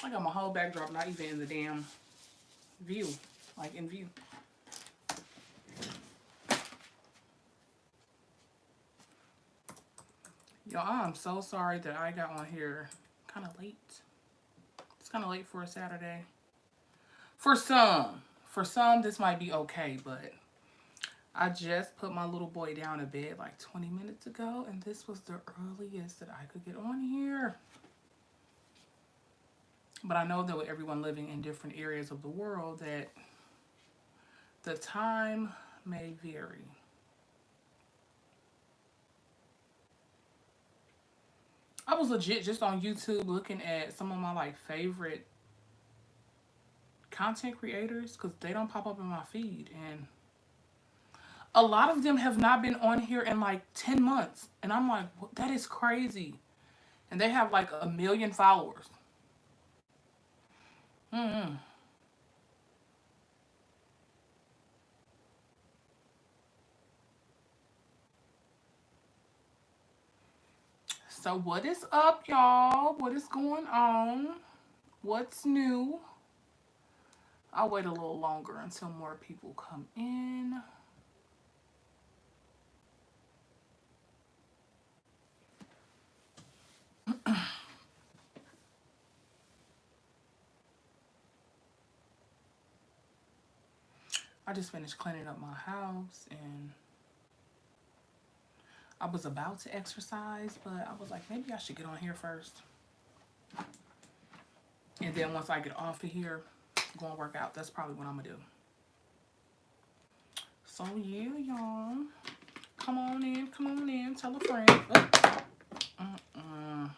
I got my whole backdrop not even in the damn view. Like in view. Y'all, I'm so sorry that I got on here kind of late. It's kind of late for a Saturday. For some, this might be okay, but I just put my little boy down to bed like 20 minutes ago, and this was the earliest that I could get on here. But I know that with everyone living in different areas of the world that the time may vary. I was legit just on YouTube looking at some of my like favorite content creators because they don't pop up in my feed, and a lot of them have not been on here in like 10 months, and I'm like, that is crazy. And they have like 1 million followers. Mm-hmm. So what is up, y'all? What is going on? What's new? I'll wait a little longer until more people come in. I just finished cleaning up my house, and I was about to exercise, but I was like, maybe I should get on here first. And then once I get off of here, go and work out. That's probably what I'm gonna do. So yeah, y'all. Come on in, tell a friend. Oh.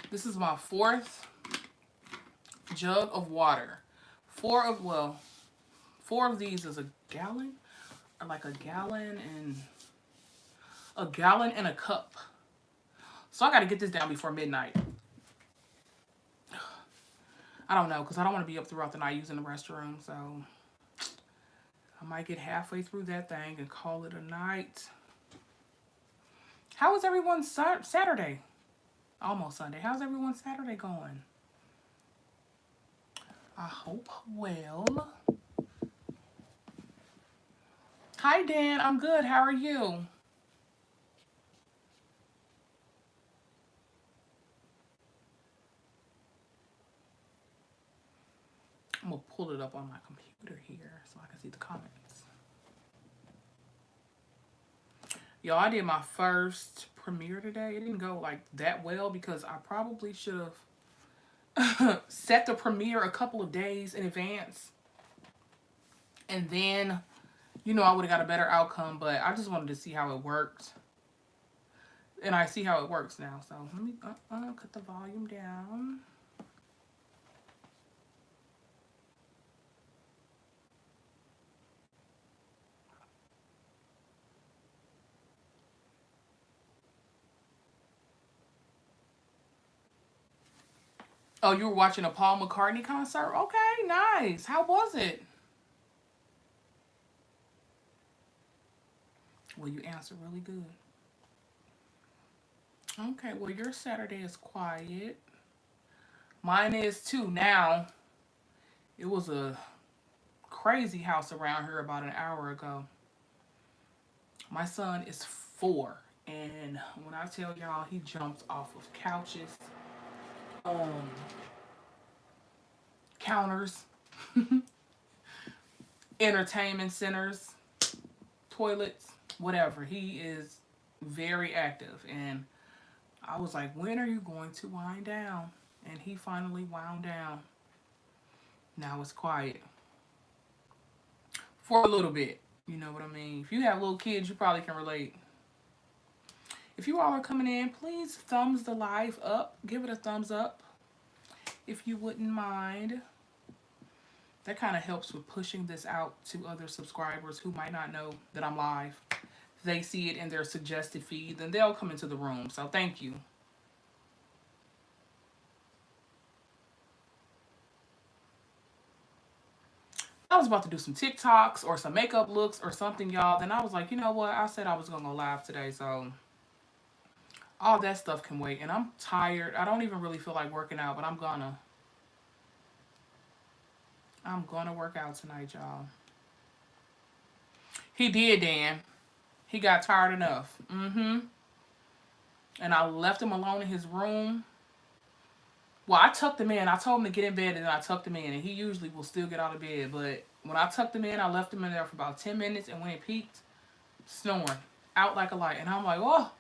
This is my 4th jug of water. 4 of these is a gallon, or like a gallon and a cup. So I gotta get this down before midnight. I don't know, because I don't want to be up throughout the night using the restroom, so I might get halfway through that thing and call it a night. How is everyone's Saturday? Almost Sunday. How's everyone's Saturday going? I hope well. Hi, Dan. I'm good. How are you? I'm going to pull it up on my computer here so I can see the comments. Y'all, I did my first premiere today. It didn't go like that well because I probably should have set the premiere a couple of days in advance. And then, you know, I would have got a better outcome, but I just wanted to see how it worked. And I see how it works now. So let me cut the volume down. Oh, you were watching a Paul McCartney concert? Okay, nice. How was it? Well, you answered really good. Okay, well, your Saturday is quiet. Mine is too. Now, it was a crazy house around here about an hour ago. My son is 4, and when I tell y'all, he jumps off of couches, um, counters, entertainment centers, toilets, whatever. He is very active, and I was like, when are you going to wind down? And he finally wound down. Now it's quiet. For a little bit. You know what I mean? If you have little kids, you probably can relate. If you all are coming in, please thumbs the live up. Give it a thumbs up if you wouldn't mind. That kind of helps with pushing this out to other subscribers who might not know that I'm live. If they see it in their suggested feed, then they'll come into the room. So thank you. I was about to do some TikToks or some makeup looks or something, y'all. Then I was like, you know what? I said I was going to go live today, so All that stuff can wait. And I'm tired. I don't even really feel like working out, but I'm gonna. I'm gonna work out tonight, y'all. He did, Dan. He got tired enough. Mm-hmm. And I left him alone in his room. Well, I tucked him in. I told him to get in bed, and then I tucked him in. And he usually will still get out of bed. But when I tucked him in, I left him in there for about 10 minutes. And when it peaked, snoring out like a light. And I'm like, oh,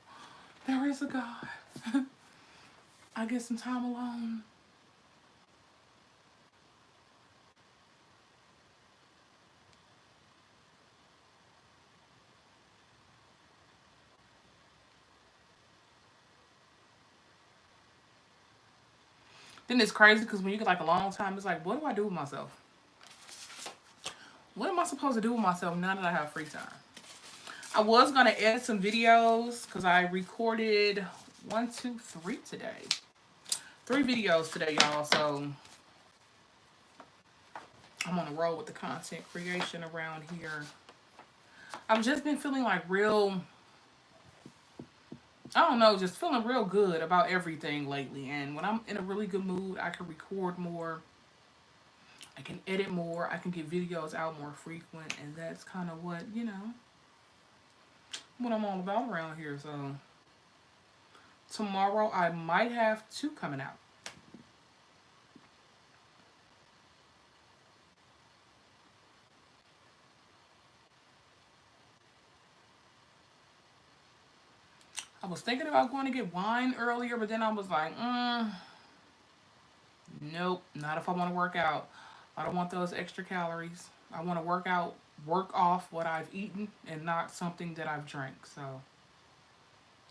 there is a God. I get some time alone. Then it's crazy because when you get like a long time, it's like, what do I do with myself? What am I supposed to do with myself now that I have free time? I was gonna edit some videos because I recorded 1, 2, 3 today. 3 videos today, y'all. So I'm on a roll with the content creation around here. I've just been feeling like real, I don't know, just feeling real good about everything lately. And when I'm in a really good mood, I can record more. I can edit more. I can get videos out more frequent. And that's kind of what, what I'm all about around here. So tomorrow I might have 2 coming out. I was thinking about going to get wine earlier, but then I was like, nope, not if I want to work out. I don't want those extra calories. I want to work out, work off what I've eaten and not something that I've drank. So,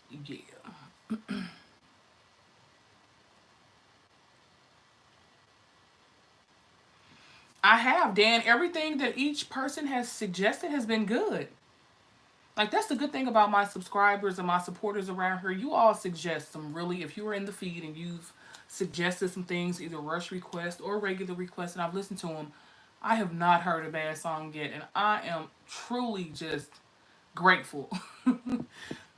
yeah. I have, Dan. Everything that each person has suggested has been good. Like, that's the good thing about my subscribers and my supporters around here. You all suggest some really, if you were in the feed and you've suggested some things, either rush requests or regular requests, and I've listened to them, I have not heard a bad song yet. And I am truly just grateful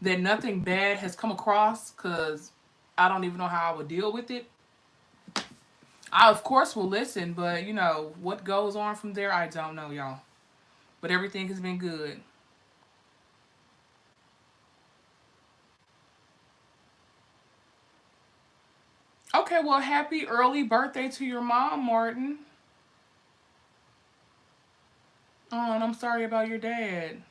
that nothing bad has come across because I don't even know how I would deal with it. I, of course, will listen, but what goes on from there, I don't know, y'all. But everything has been good. Okay, well, happy early birthday to your mom, Martin. Oh, and I'm sorry about your dad.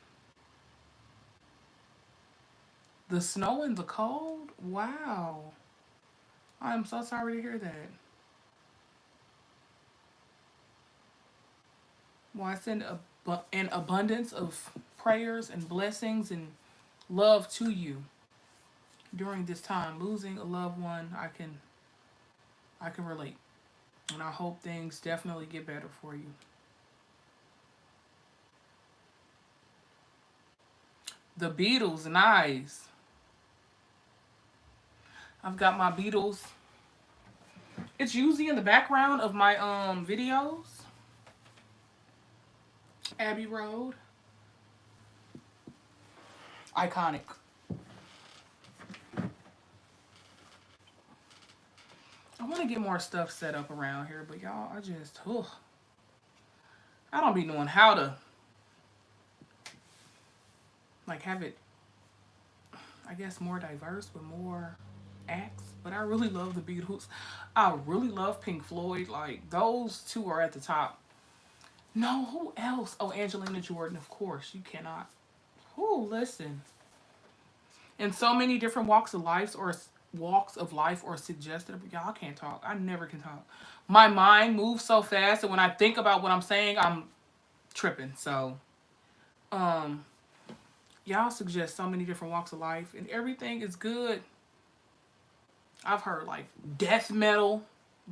The snow and the cold? Wow. I'm so sorry to hear that. Well, I send an abundance of prayers and blessings and love to you during this time. Losing a loved one, I can relate. And I hope things definitely get better for you. The Beatles, nice. I've got my Beatles. It's usually in the background of my videos. Abbey Road. Iconic. I want to get more stuff set up around here, but y'all, I don't be knowing how to, like, have it, I guess, more diverse with more acts. But I really love the Beatles. I really love Pink Floyd. Like, those two are at the top. No, who else? Oh, Angelina Jordan, of course. You cannot. Who, listen. In so many different walks of life or suggested. Y'all, I can't talk. I never can talk. My mind moves so fast that when I think about what I'm saying, I'm tripping. So, um, y'all suggest so many different walks of life, and everything is good. I've heard like death metal.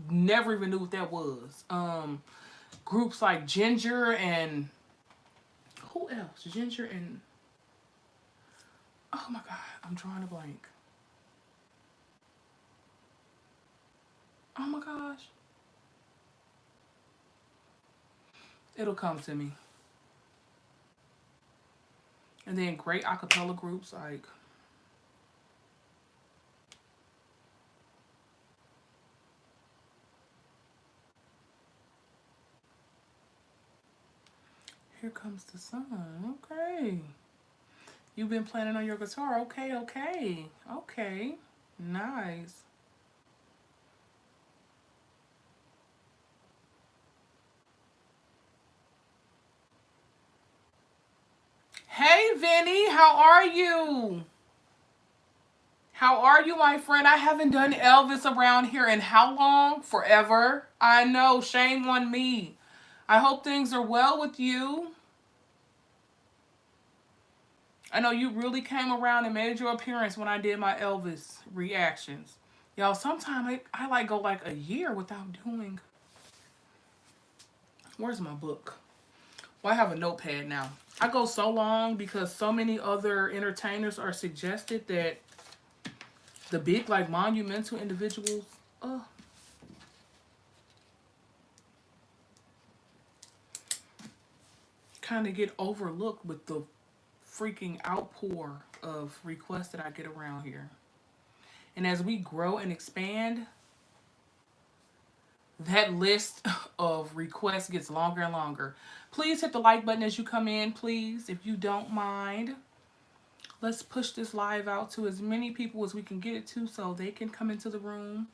Never even knew what that was. Groups like Ginger and who else? Ginger and oh my god, I'm drawing a blank. Oh my gosh, it'll come to me. And then great acapella groups like Here comes the sun. Okay. You've been playing on your guitar. Okay, okay. Okay. Nice. Hey, Vinny, how are you? How are you, my friend? I haven't done Elvis around here in how long? Forever. I know, shame on me. I hope things are well with you. I know you really came around and made your appearance when I did my Elvis reactions. Y'all, sometimes I like go like a year without doing. Where's my book? Well, I have a notepad now. I go so long because so many other entertainers are suggested that the big, like, monumental individuals, uh, kind of get overlooked with the freaking outpour of requests that I get around here. And as we grow and expand, that list of requests gets longer and longer. Please hit the like button as you come in, please, if you don't mind. Let's push this live out to as many people as we can get it to so they can come into the room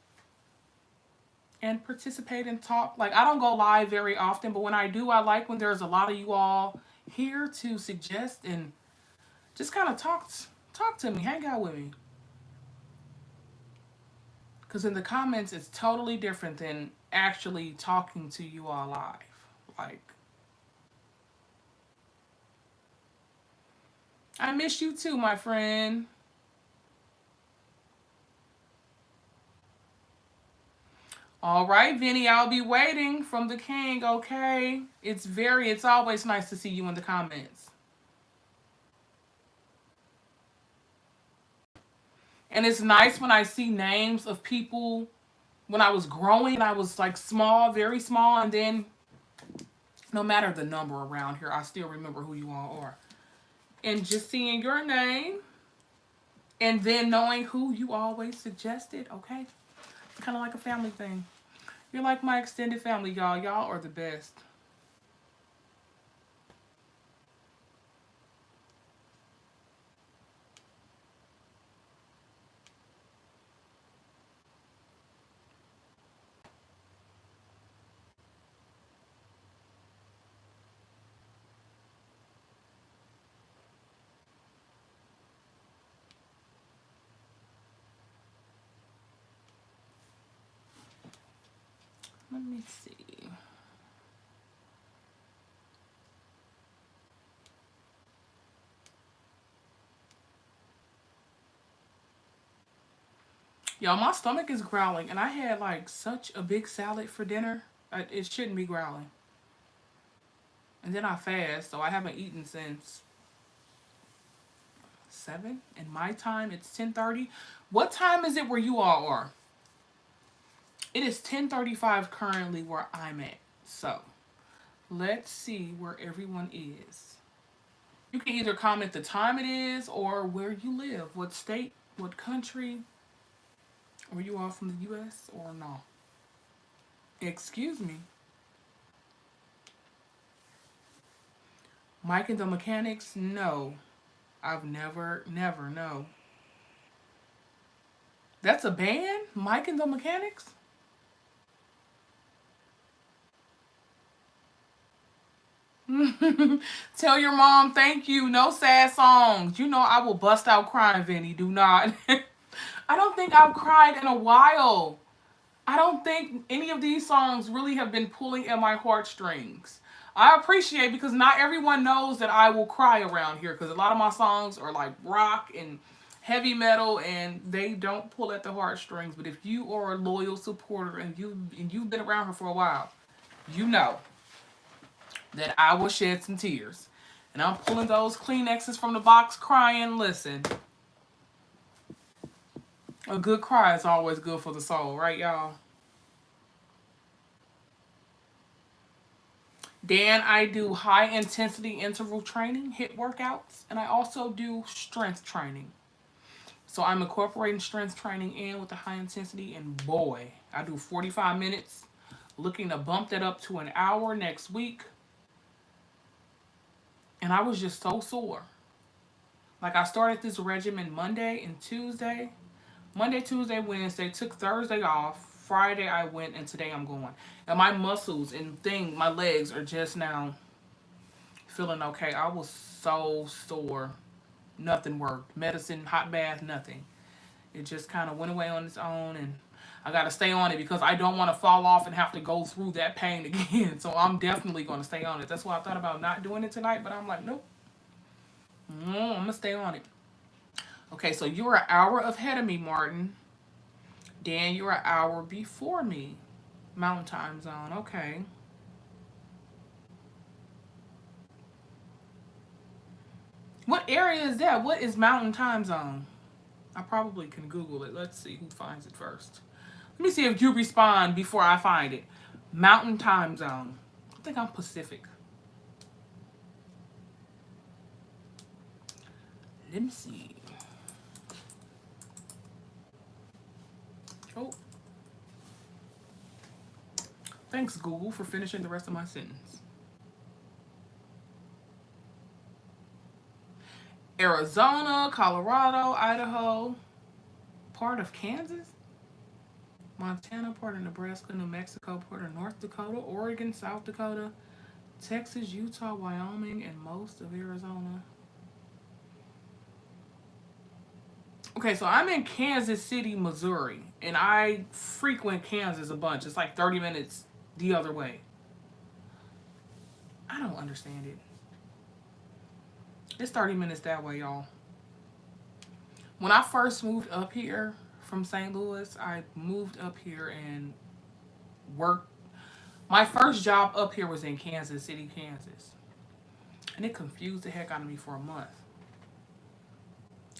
and participate and talk. Like, I don't go live very often, but when I do, I like when there's a lot of you all here to suggest and just kind of talk to me, hang out with me. Because in the comments, it's totally different than actually talking to you all live. Like, I miss you too, my friend. All right, Vinny, I'll be waiting from the king, okay? It's always nice to see you in the comments. And it's nice when I see names of people when I was growing, I was like small, very small, and then no matter the number around here, I still remember who you all are. And just seeing your name and then knowing who you always suggested, okay? It's kind of like a family thing. You're like my extended family, y'all. Y'all are the best. Let me see. Y'all, my stomach is growling, and I had like such a big salad for dinner. It shouldn't be growling. And then I fast, so I haven't eaten since 7. In my time, it's 10:30. What time is it where you all are? It is 10:35 currently where I'm at. So, let's see where everyone is. You can either comment the time it is or where you live, what state, what country. Are you all from the US or no? Excuse me. Mike and the Mechanics? No. I've never, no. That's a band? Mike and the Mechanics? Tell your mom thank you. No sad songs. You know I will bust out crying, Vinny. Do not. I don't think I've cried in a while. I don't think any of these songs really have been pulling at my heartstrings. I appreciate because not everyone knows that I will cry around here because a lot of my songs are like rock and heavy metal and they don't pull at the heartstrings. But if you are a loyal supporter and you've been around here for a while, you know that I will shed some tears. And I'm pulling those Kleenexes from the box crying. Listen, a good cry is always good for the soul, right, y'all? Dan, I do high intensity interval training, HIIT workouts, and I also do strength training. So I'm incorporating strength training in with the high intensity, and boy, I do 45 minutes, looking to bump that up to an hour next week. And I was just so sore. Like, I started this regimen Monday and Tuesday. Monday, Tuesday, Wednesday, took Thursday off. Friday I went, and today I'm going. And my muscles and my legs are just now feeling okay. I was so sore. Nothing worked. Medicine, hot bath, nothing. It just kind of went away on its own, and I got to stay on it because I don't want to fall off and have to go through that pain again. So I'm definitely going to stay on it. That's why I thought about not doing it tonight, but I'm like, nope. No, I'm going to stay on it. Okay, so you're an hour ahead of me, Martin. Dan, you're an hour before me. Mountain time zone. Okay. What area is that? What is mountain time zone? I probably can Google it. Let's see who finds it first. Let me see if you respond before I find it. Mountain time zone. I think I'm Pacific. Let me see. Oh. Thanks, Google, for finishing the rest of my sentence. Arizona, Colorado, Idaho, part of Kansas, Montana, part of Nebraska, New Mexico, part of North Dakota, Oregon, South Dakota, Texas, Utah, Wyoming, and most of Arizona. Okay, so I'm in Kansas City, Missouri, and I frequent Kansas a bunch. It's like 30 minutes the other way. I don't understand it. It's 30 minutes that way, y'all. When I first moved up here from St. Louis, I moved up here and worked. My first job up here was in Kansas City, Kansas. And it confused the heck out of me for a month.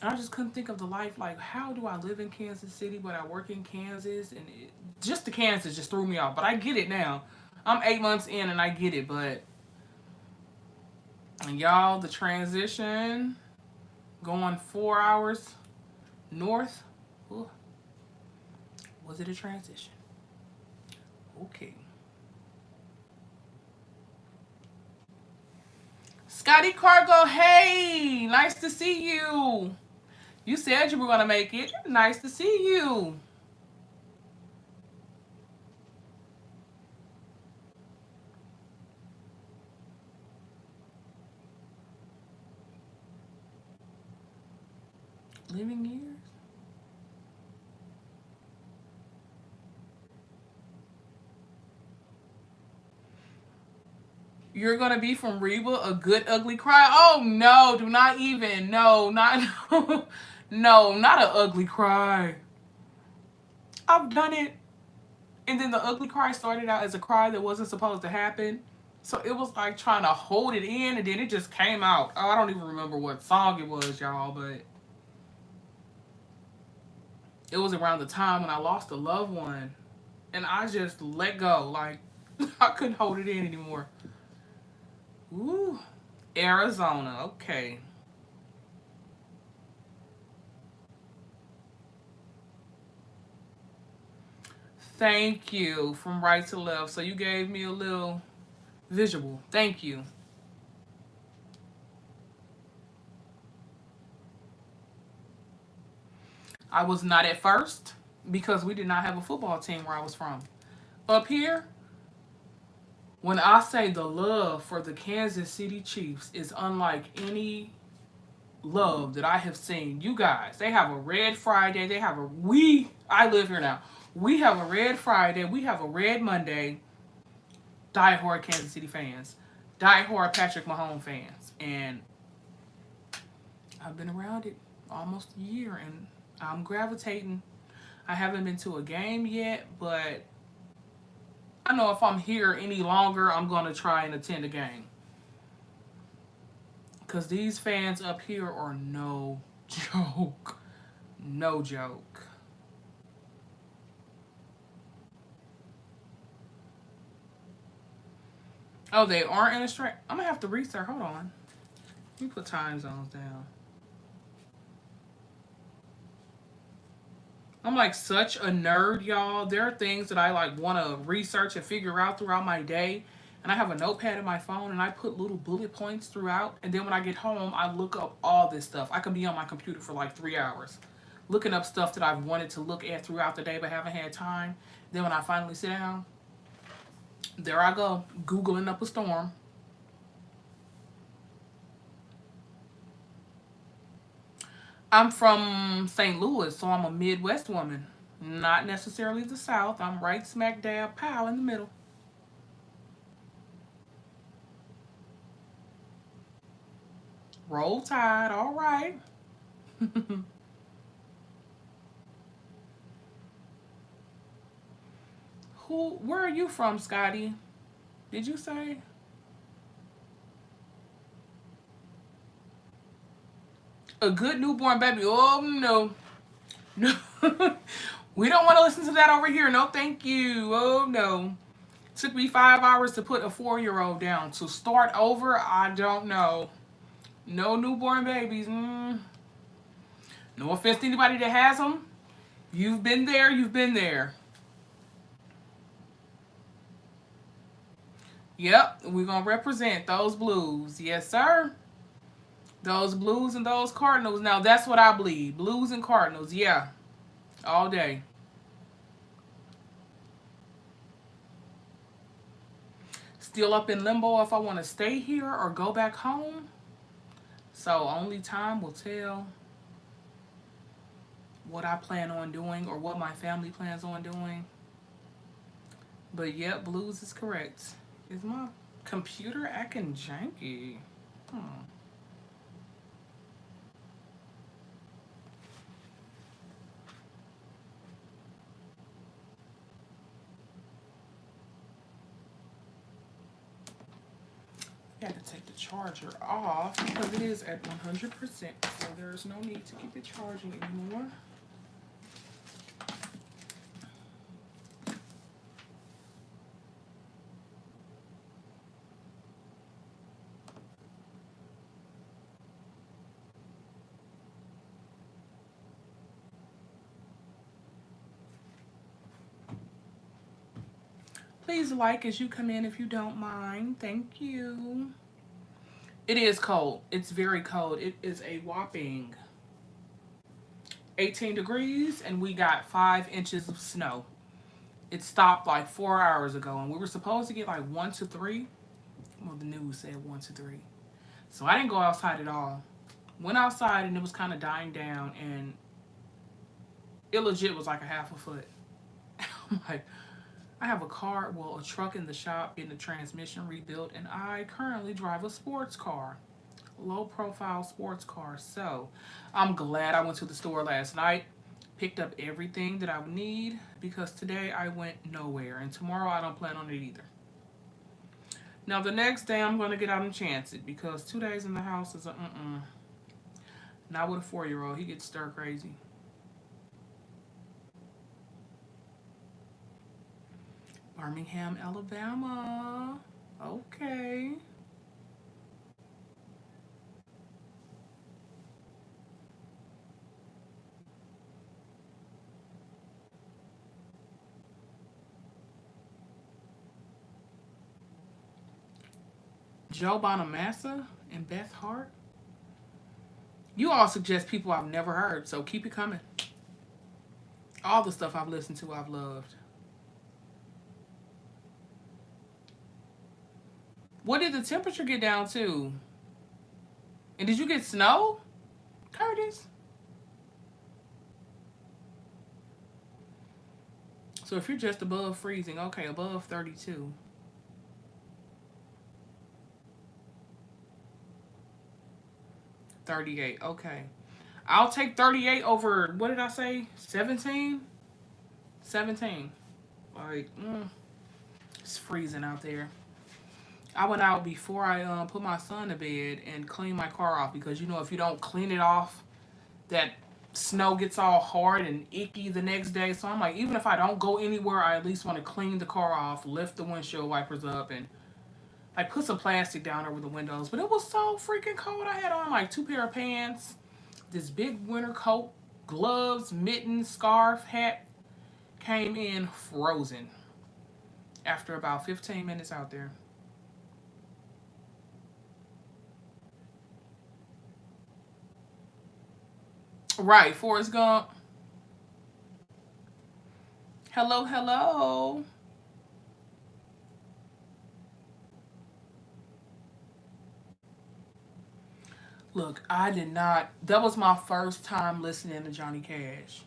I just couldn't think of the life, like, how do I live in Kansas City but I work in Kansas? And just the Kansas just threw me off. But I get it now. I'm 8 months in and I get it. But, and y'all, the transition going 4 hours north. Ooh, was it a transition? Okay. Scotty Cargo, hey, nice to see you. You said you were going to make it. Nice to see you. Living years? You're going to be from Reba, A Good Ugly Cry? Oh, no, do not even. No, not, no, not an ugly cry. I've done it. And then the ugly cry started out as a cry that wasn't supposed to happen. So it was like trying to hold it in, and then it just came out. Oh, I don't even remember what song it was, y'all, but it was around the time when I lost a loved one. And I just let go. Like, I couldn't hold it in anymore. Ooh. Arizona. Okay. Thank you. From right to left. So you gave me a little visual. Thank you. I was not at first because we did not have a football team where I was from. Up here, when I say the love for the Kansas City Chiefs is unlike any love that I have seen. You guys, they have a Red Friday. They have a I live here now. We have a Red Friday. We have a Red Monday. Die-hard Kansas City fans. Die-hard Patrick Mahomes fans. And I've been around it almost a year, and I'm gravitating. I haven't been to a game yet, but I know if I'm here any longer, I'm going to try and attend a game. Because these fans up here are no joke. No joke. Oh, they aren't in a straight. I'm going to have to research. Hold on. Let me put time zones down. I'm like such a nerd, y'all. There are things that I like want to research and figure out throughout my day. And I have a notepad in my phone and I put little bullet points throughout. And then when I get home, I look up all this stuff. I can be on my computer for like 3 hours looking up stuff that I've wanted to look at throughout the day but haven't had time. Then when I finally sit down, there I go, Googling up a storm. I'm from St. Louis, so I'm a Midwest woman. Not necessarily the South. I'm right smack dab pow in the middle. Roll Tide, all right. Where are you from, Scotty? Did you say? A good newborn baby. Oh, no. No. We don't want to listen to that over here. No, thank you. Oh, no. Took me 5 hours to put a 4-year-old down. To start over, I don't know. No newborn babies. No offense to anybody that has them. You've been there. You've been there. Yep, we're going to represent those blues. Yes, sir. Those blues and those cardinals. Now, that's what I believe. Blues and cardinals. Yeah, all day. Still up in limbo if I want to stay here or go back home. So, only time will tell what I plan on doing or what my family plans on doing. But, yep, blues is correct. Is my computer acting janky? Hmm. I had to take the charger off because it is at 100%. So there's no need to keep it charging anymore. Please like as you come in if you don't mind. Thank you. It is cold. It's very cold. It is a whopping 18 degrees and we got 5 inches of snow. It stopped like 4 hours ago and we were supposed to get like 1 to 3. Well, the news said 1 to 3. So I didn't go outside at all. Went outside and it was kind of dying down and it legit was like a half a foot. I'm like, I have a car, well, a truck in the shop getting the transmission rebuilt, and I currently drive a sports car, low profile sports car. So I'm glad I went to the store last night, picked up everything that I would need because today I went nowhere, and tomorrow I don't plan on it either. Now, the next day I'm going to get out and chance it because 2 days in the house is a Not with a 4-year-old. He gets stir crazy. Birmingham, Alabama. Okay. Joe Bonamassa and Beth Hart. You all suggest people I've never heard, so keep it coming. All the stuff I've listened to, I've loved. What did the temperature get down to? And did you get snow, Curtis? So if you're just above freezing, okay, above 32. 38, okay. I'll take 38 over, what did I say? 17? 17. Like, it's freezing out there. I went out before I put my son to bed and cleaned my car off because you know if you don't clean it off, that snow gets all hard and icky the next day. So I'm like, even if I don't go anywhere, I at least want to clean the car off, lift the windshield wipers up, and like put some plastic down over the windows. But it was so freaking cold. I had on like 2 pair of pants, this big winter coat, gloves, mittens, scarf, hat. Came in frozen after about 15 minutes out there. Right, Forrest Gump. Hello, hello. Look, I did not. That was my first time listening to Johnny Cash.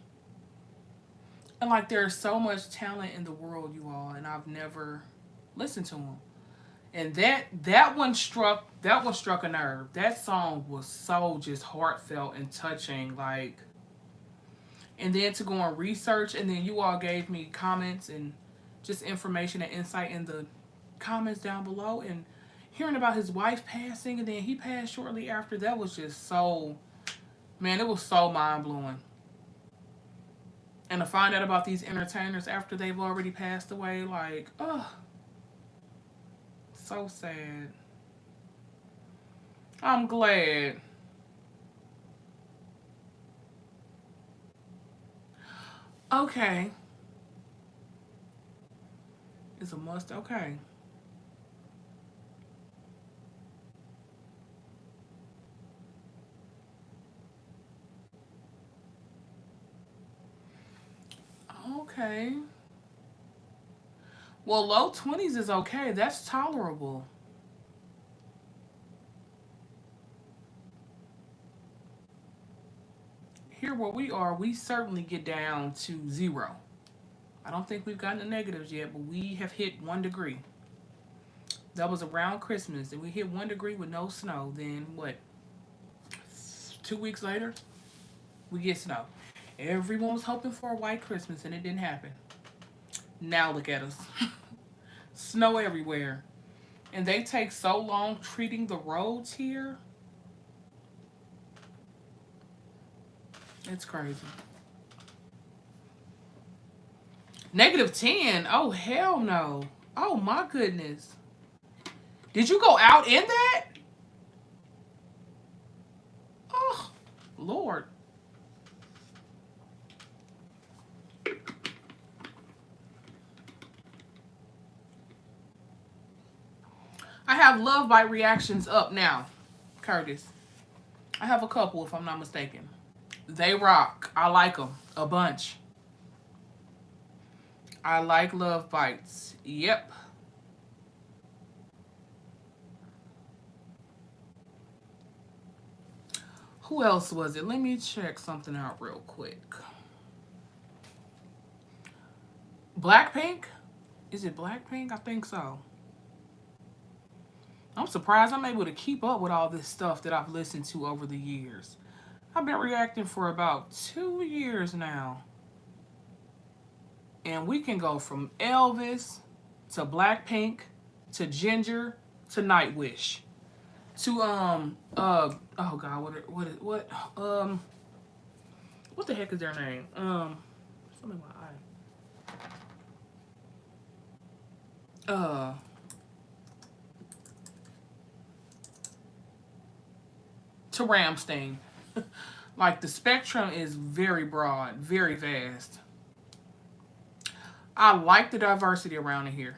And like, there's so much talent in the world, you all, and I've never listened to him. And that one struck a nerve. That song was so just heartfelt and touching. Like, and then to go and research, and then you all gave me comments and just information and insight in the comments down below, and hearing about his wife passing, and then he passed shortly after. That was just so, man, it was so mind blowing. And to find out about these entertainers after they've already passed away, like, oh, so sad. I'm glad. Okay, it's a must. Okay, okay. Well, low 20s is okay. That's tolerable. Here where we are, we certainly get down to zero. I don't think we've gotten the negatives yet, but we have hit 1 degree. That was around Christmas, and we hit 1 degree with no snow. Then what? 2 weeks later, we get snow. Everyone was hoping for a white Christmas, and it didn't happen. Now look at us, snow everywhere, and they take so long treating the roads here. It's crazy. -10. Oh hell no. Oh my goodness. Did you go out in that? Oh Lord. I have love bite reactions up now, Curtis. I have a couple if I'm not mistaken. They rock. I like them a bunch. I like love bites. Yep. Who else was it? Let me check something out real quick. Blackpink? Is it Blackpink? I think so. I'm surprised I'm able to keep up with all this stuff that I've listened to over the years. I've been reacting for about 2 years now. And we can go from Elvis to Blackpink to Ginger to Nightwish to oh god, what the heck is their name? Something with I. To Ramstein. Like, the spectrum is very broad, very vast. I like the diversity around here.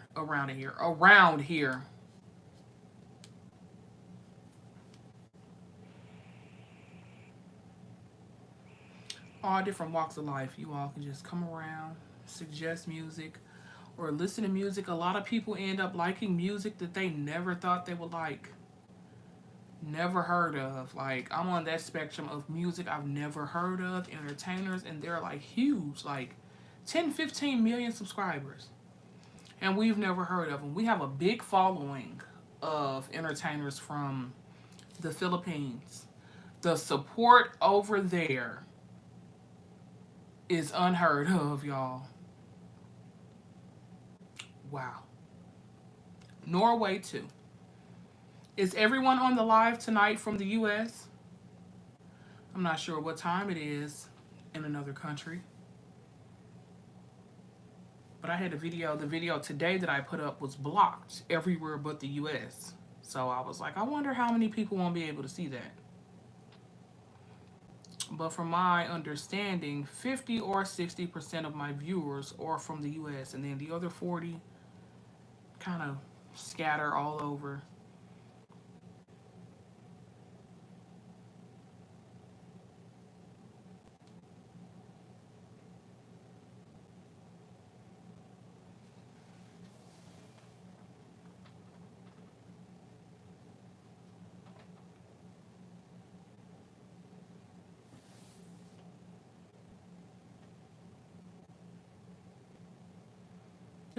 All different walks of life. You all can just come around, suggest music, or listen to music. A lot of people end up liking music that they never thought they would like, never heard of. Like, I'm on that spectrum of music I've never heard of, entertainers, and they're like huge, like 10, 15 million subscribers. And we've never heard of them. We have a big following of entertainers from the Philippines. The support over there is unheard of, y'all. Wow. Norway, too. Is everyone on the live tonight from the US? I'm not sure what time it is in another country. But I had a video. The video today that I put up was blocked everywhere but the US. So I was like, I wonder how many people won't be able to see that. But from my understanding, 50 or 60% of my viewers are from the US, and then the other 40 kind of scatter all over.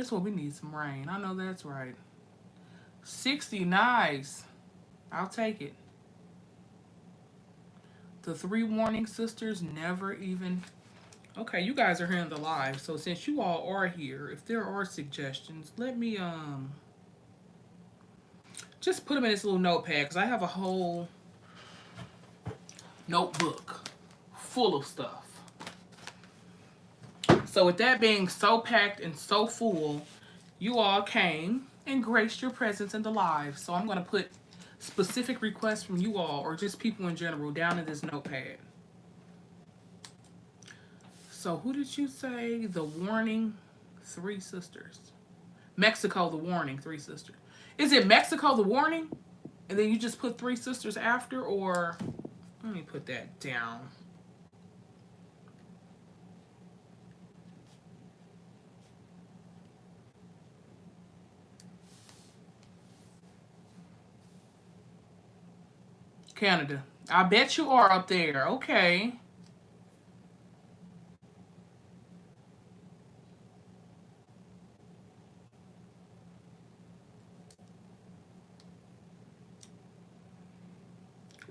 That's what we need, some rain. I know that's right. 60, nice. I'll take it. The three warning sisters never even. Okay, you guys are here in the live, so since you all are here, if there are suggestions, let me just put them in this little notepad because I have a whole notebook full of stuff. So with that being so packed and so full, you all came and graced your presence in the live. So I'm going to put specific requests from you all or just people in general down in this notepad. So who did you say? The Warning Three Sisters. Mexico, The Warning Three Sisters. Is it Mexico, The Warning? And then you just put Three Sisters after? Or let me put that down. Canada. I bet you are up there. Okay.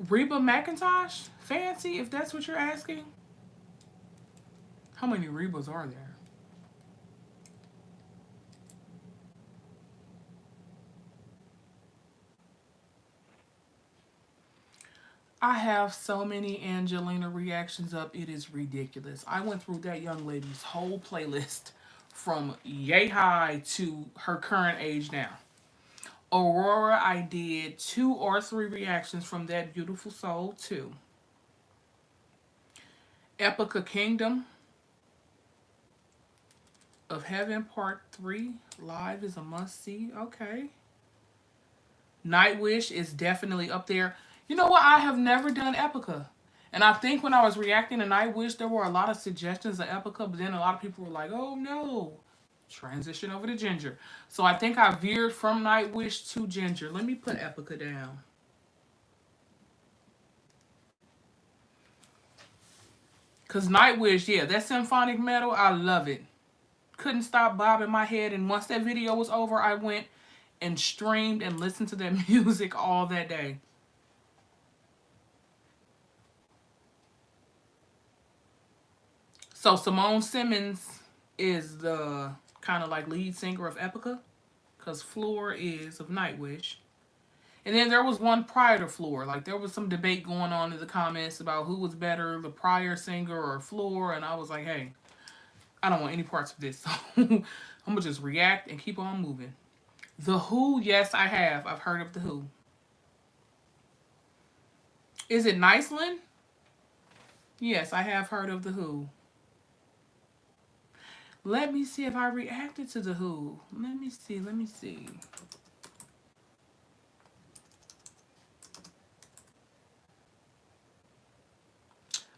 Reba McIntosh? Fancy, if that's what you're asking? How many Rebas are there? I have so many Angelina reactions up, it is ridiculous. I went through that young lady's whole playlist from yay high to her current age now. Aurora, I did 2 or 3 reactions from that beautiful soul too. Epica Kingdom of Heaven Part 3 live is a must see. Okay. Nightwish is definitely up there. You know what? I have never done Epica. And I think when I was reacting to Nightwish, there were a lot of suggestions of Epica, but then a lot of people were like, oh no, transition over to Ginger. So I think I veered from Nightwish to Ginger. Let me put Epica down. Because Nightwish, yeah, that symphonic metal, I love it. Couldn't stop bobbing my head. And once that video was over, I went and streamed and listened to that music all that day. So Simone Simmons is the kind of like lead singer of Epica, because Floor is of Nightwish. And then there was one prior to Floor. Like there was some debate going on in the comments about who was better, the prior singer or Floor. And I was like, hey, I don't want any parts of this. So I'm gonna just react and keep on moving. The Who, yes, I have. I've heard of The Who. Is it Niceland? Yes, I have heard of The Who. Let me see if I reacted to The Who. Let me see.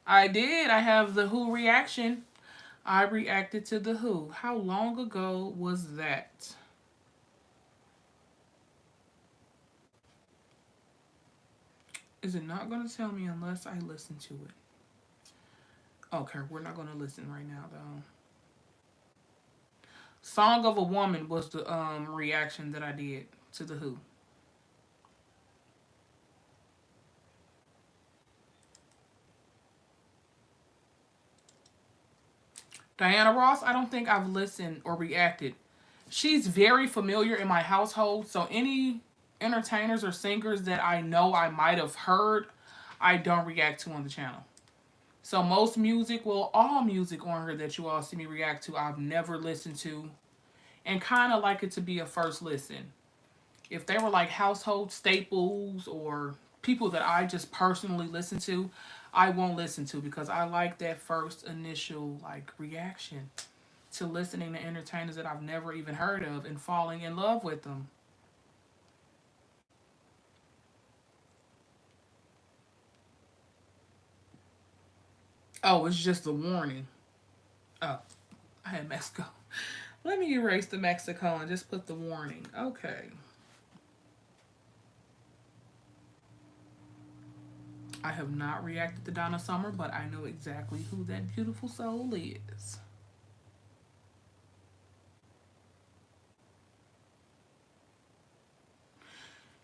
I did. I have The Who reaction. I reacted to The Who. How long ago was that? Is it not going to tell me unless I listen to it? Okay, we're not going to listen right now, though. Song of a Woman was the reaction that I did to The Who. Diana Ross, I don't think I've listened or reacted. She's very familiar in my household, so any entertainers or singers that I know I might have heard, I don't react to on the channel. So most music, well, all music on her that you all see me react to, I've never listened to, and kind of like it to be a first listen. If they were like household staples or people that I just personally listen to, I won't listen to because I like that first initial like reaction to listening to entertainers that I've never even heard of and falling in love with them. Oh, it's just a warning. Oh, I had Mexico. Let me erase the Mexico and just put the warning. Okay. I have not reacted to Donna Summer, but I know exactly who that beautiful soul is.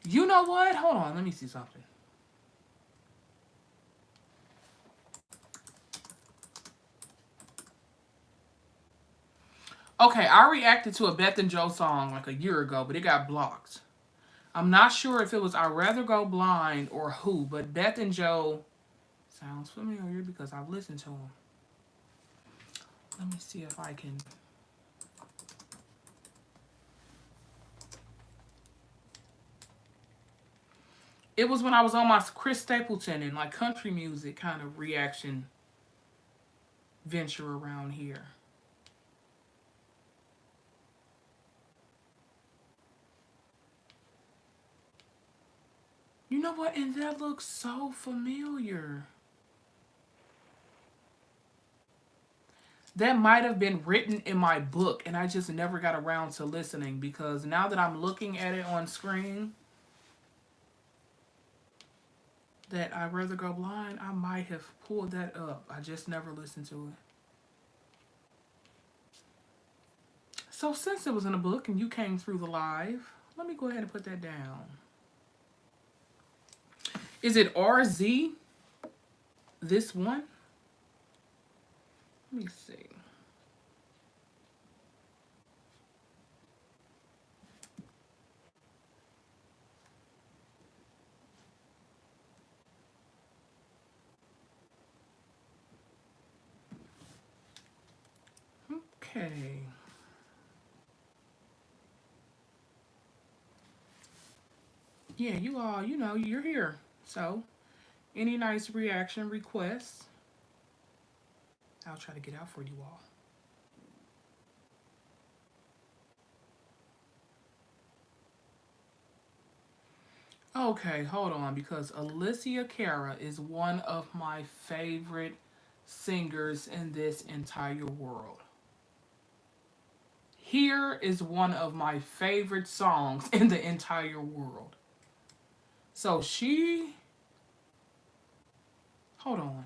You know what? Hold on. Let me see something. Okay, I reacted to a Beth and Joe song like a year ago, but it got blocked. I'm not sure if it was I'd Rather Go Blind or who, but Beth and Joe sounds familiar because I've listened to them. Let me see if I can. It was when I was on my Chris Stapleton and like country music kind of reaction venture around here. You know what? And that looks so familiar. That might have been written in my book and I just never got around to listening because now that I'm looking at it on screen, that I'd Rather Go Blind, I might have pulled that up. I just never listened to it. So since it was in a book and you came through the live, let me go ahead and put that down. Is it RZ? This one? Let me see. Okay. Yeah, you all, you're here. So, any nice reaction requests, I'll try to get out for you all. Okay, hold on, because Alicia Cara is one of my favorite singers in this entire world. Here is one of my favorite songs in the entire world. So hold on.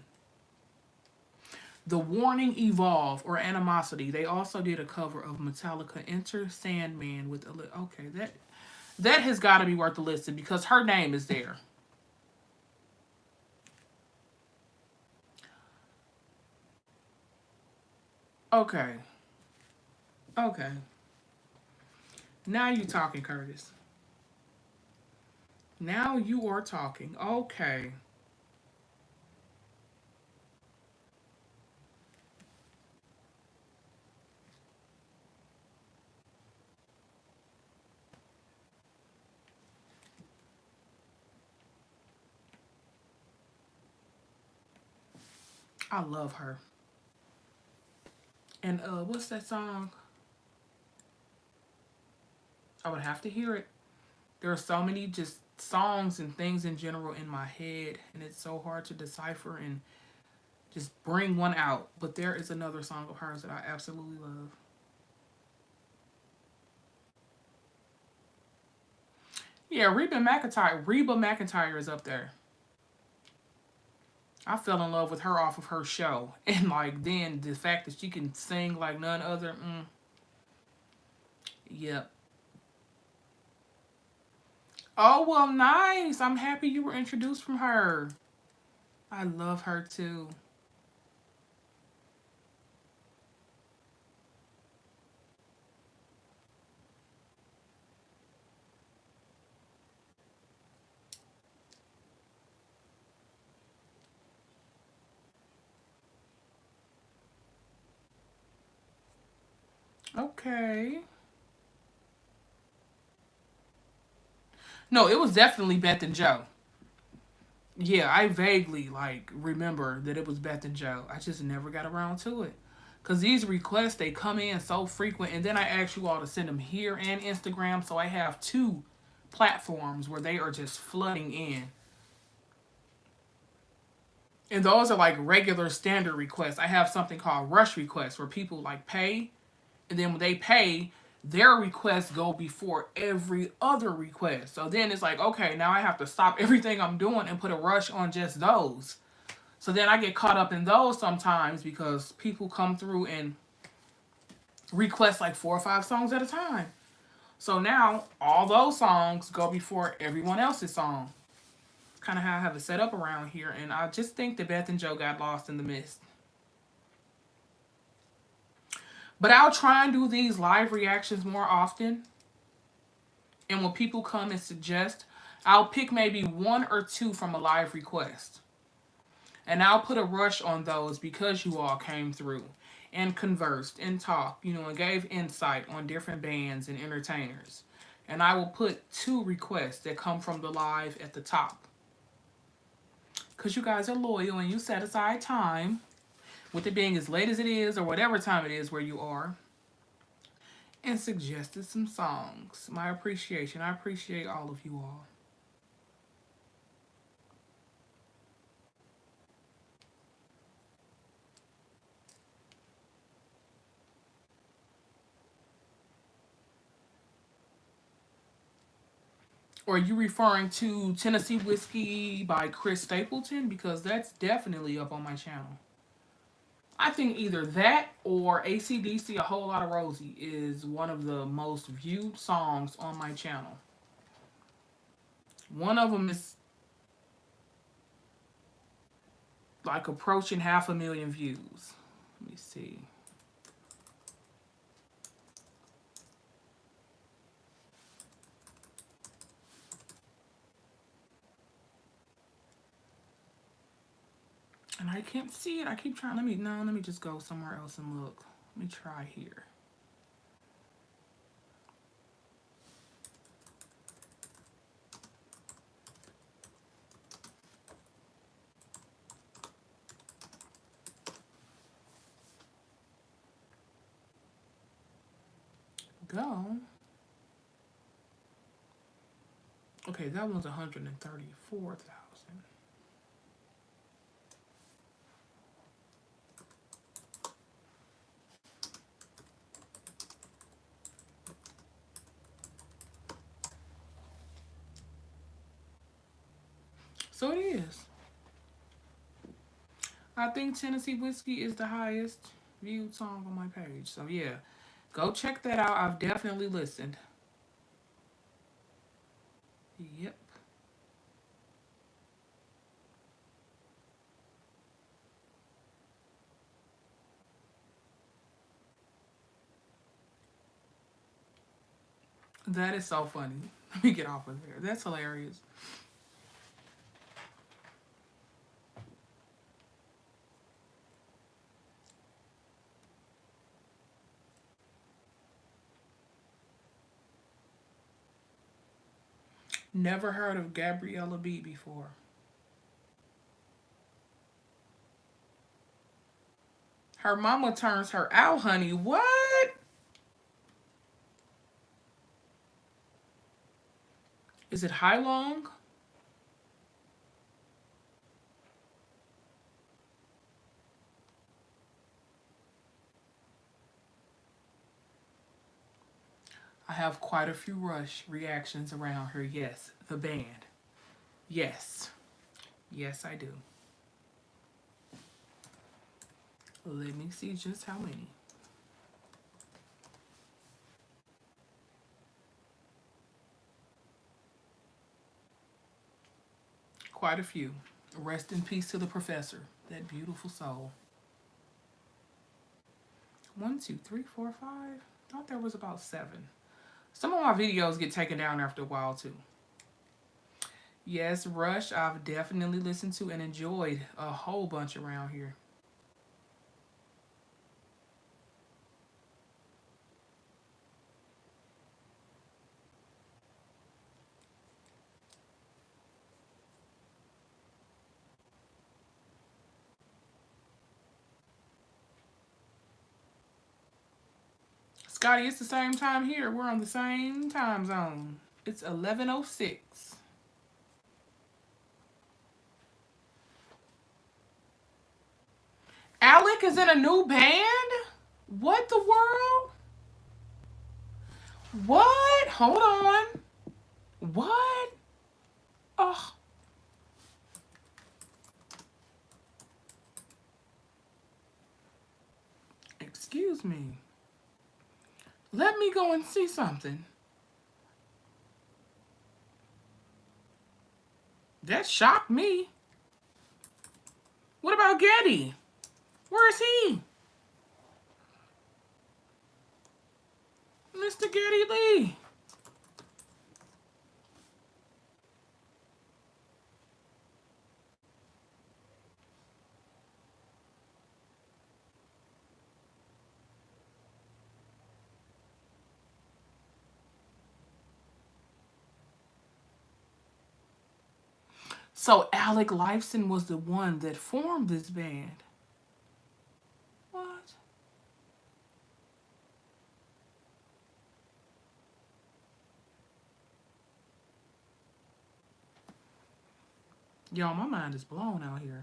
The Warning Evolve or Animosity. They also did a cover of Metallica Enter Sandman with okay, that has got to be worth the listen because her name is there. Okay. Okay. Now you talking, Curtis. Now you are talking. Okay. I love her. And what's that song? I would have to hear it. There are so many just songs and things in general in my head, and it's so hard to decipher and just bring one out. But there is another song of hers that I absolutely love. Yeah, Reba McEntire. Reba McEntire is up there. I fell in love with her off of her show, and like then the fact that she can sing like none other. Yep. Oh well, nice. I'm happy you were introduced from her. I love her too. Okay. No, it was definitely Beth and Joe. Yeah, I vaguely like remember that it was Beth and Joe. I just never got around to it. Cause these requests they come in so frequent, and then I ask you all to send them here and Instagram, so I have two platforms where they are just flooding in. And those are like regular standard requests. I have something called rush requests where people like pay, and then when they pay, their requests go before every other request. So then it's like, okay, now I have to stop everything I'm doing and put a rush on just those. So then I get caught up in those sometimes because people come through and request like 4 or 5 songs at a time. So now all those songs go before everyone else's song. Kind of how I have it set up around here. And I just think that Beth and Joe got lost in the mist. But I'll try and do these live reactions more often. And when people come and suggest, I'll pick maybe one or two from a live request. And I'll put a rush on those because you all came through and conversed and talked, and gave insight on different bands and entertainers. And I will put 2 requests that come from the live at the top. Because you guys are loyal and you set aside time, with it being as late as it is or whatever time it is where you are, and suggested some songs. My appreciation. I appreciate all of you all. Or are you referring to Tennessee Whiskey by Chris Stapleton? Because that's definitely up on my channel. I think either that or AC/DC A Whole Lot of Rosie is one of the most viewed songs on my channel. One of them is like approaching 500,000 views. Let me see. And I can't see it. I keep trying. Let me just go somewhere else and look. Let me try here. Go. Okay, that one's 134,000. So it is. I think Tennessee Whiskey is the highest viewed song on my page. So yeah, go check that out. I've definitely listened. Yep. That is so funny. Let me get off of there. That's hilarious. Never heard of Gabriella B before. Her mama turns her out, honey. What? Is it High Long? I have quite a few Rush reactions around her. Yes, the band. Yes. Yes, I do. Let me see just how many. Quite a few. Rest in peace to the professor. That beautiful soul. 1, 2, 3, 4, 5. Thought there was about 7. Some of my videos get taken down after a while too. Yes, Rush, I've definitely listened to and enjoyed a whole bunch around here. Scotty, it's the same time here. We're on the same time zone. It's 11:06. Alec is in a new band? What the world? What? Hold on. What? Oh. Excuse me. Let me go and see something. That shocked me. What about Getty? Where is he? Mr. Geddy Lee. So Alec Lifeson was the one that formed this band. What? Y'all, my mind is blown out here.